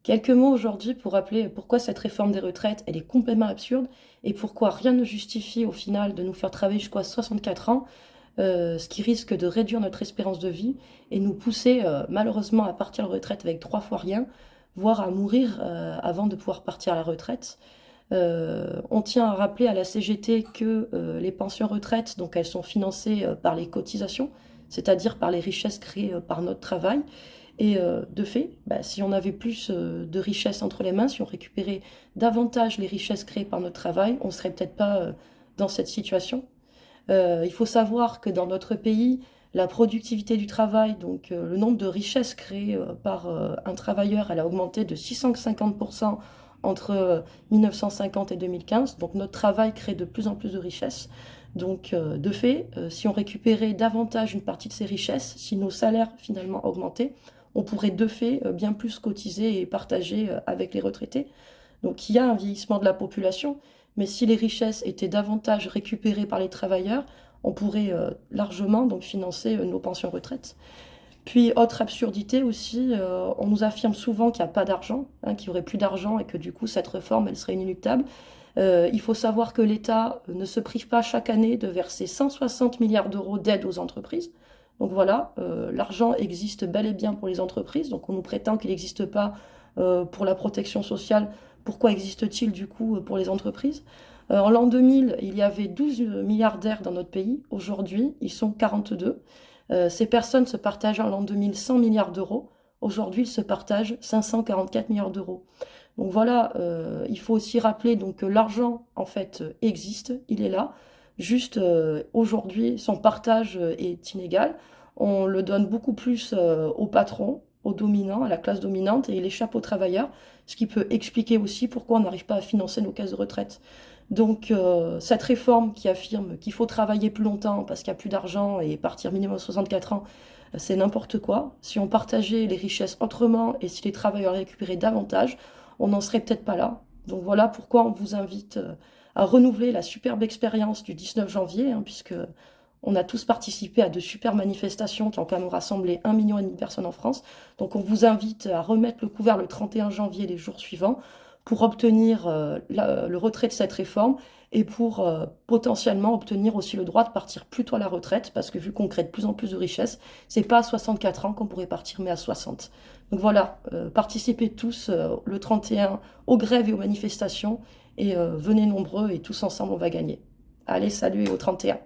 Quelques mots aujourd'hui pour rappeler pourquoi cette réforme des retraites, elle est complètement absurde et pourquoi rien ne justifie au final de nous faire travailler jusqu'à 64 ans, ce qui risque de réduire notre espérance de vie et nous pousser malheureusement à partir à la retraite avec 3 fois rien, voire à mourir avant de pouvoir partir à la retraite. On tient à rappeler à la CGT que les pensions retraites, donc elles sont financées par les cotisations, c'est-à-dire par les richesses créées par notre travail. Et de fait, bah, si on avait plus de richesses entre les mains, si on récupérait davantage les richesses créées par notre travail, on ne serait peut-être pas dans cette situation. Il faut savoir que dans notre pays, la productivité du travail, donc le nombre de richesses créées par un travailleur, elle a augmenté de 650% entre 1950 et 2015. Donc notre travail crée de plus en plus de richesses. Donc de fait, si on récupérait davantage une partie de ces richesses, si nos salaires finalement augmentaient, on pourrait de fait bien plus cotiser et partager avec les retraités. Donc il y a un vieillissement de la population, mais si les richesses étaient davantage récupérées par les travailleurs, on pourrait largement donc financer nos pensions retraite. Puis autre absurdité aussi, on nous affirme souvent qu'il n'y a pas d'argent, hein, qu'il n'y aurait plus d'argent et que du coup cette réforme elle serait inéluctable. Il faut savoir que l'État ne se prive pas chaque année de verser 160 milliards d'euros d'aide aux entreprises. Donc voilà, l'argent existe bel et bien pour les entreprises, donc on nous prétend qu'il n'existe pas pour la protection sociale. Pourquoi existe-t-il du coup pour les entreprises? En l'an 2000, il y avait 12 milliardaires dans notre pays. Aujourd'hui, ils sont 42. Ces personnes se partageaient en l'an 2000 100 milliards d'euros. Aujourd'hui, ils se partagent 544 milliards d'euros. Donc voilà, il faut aussi rappeler donc, que l'argent, en fait, existe, il est là. Juste aujourd'hui, son partage est inégal. On le donne beaucoup plus aux patrons, aux dominants, à la classe dominante, et il échappe aux travailleurs, ce qui peut expliquer aussi pourquoi on n'arrive pas à financer nos caisses de retraite. Donc cette réforme qui affirme qu'il faut travailler plus longtemps parce qu'il n'y a plus d'argent et partir minimum 64 ans, c'est n'importe quoi. Si on partageait les richesses autrement et si les travailleurs récupéraient davantage, on n'en serait peut-être pas là. Donc voilà pourquoi on vous invite à renouveler la superbe expérience du 19 janvier, hein, puisque on a tous participé à de super manifestations qui ont quand même rassemblé 1,5 million de personnes en France. Donc on vous invite à remettre le couvert le 31 janvier les jours suivants pour obtenir le retrait de cette réforme et pour potentiellement obtenir aussi le droit de partir plus tôt à la retraite, parce que vu qu'on crée de plus en plus de richesses, c'est pas à 64 ans qu'on pourrait partir, mais à 60. Donc voilà, participez tous le 31 aux grèves et aux manifestations, et venez nombreux, et tous ensemble on va gagner. Allez, salut et au 31.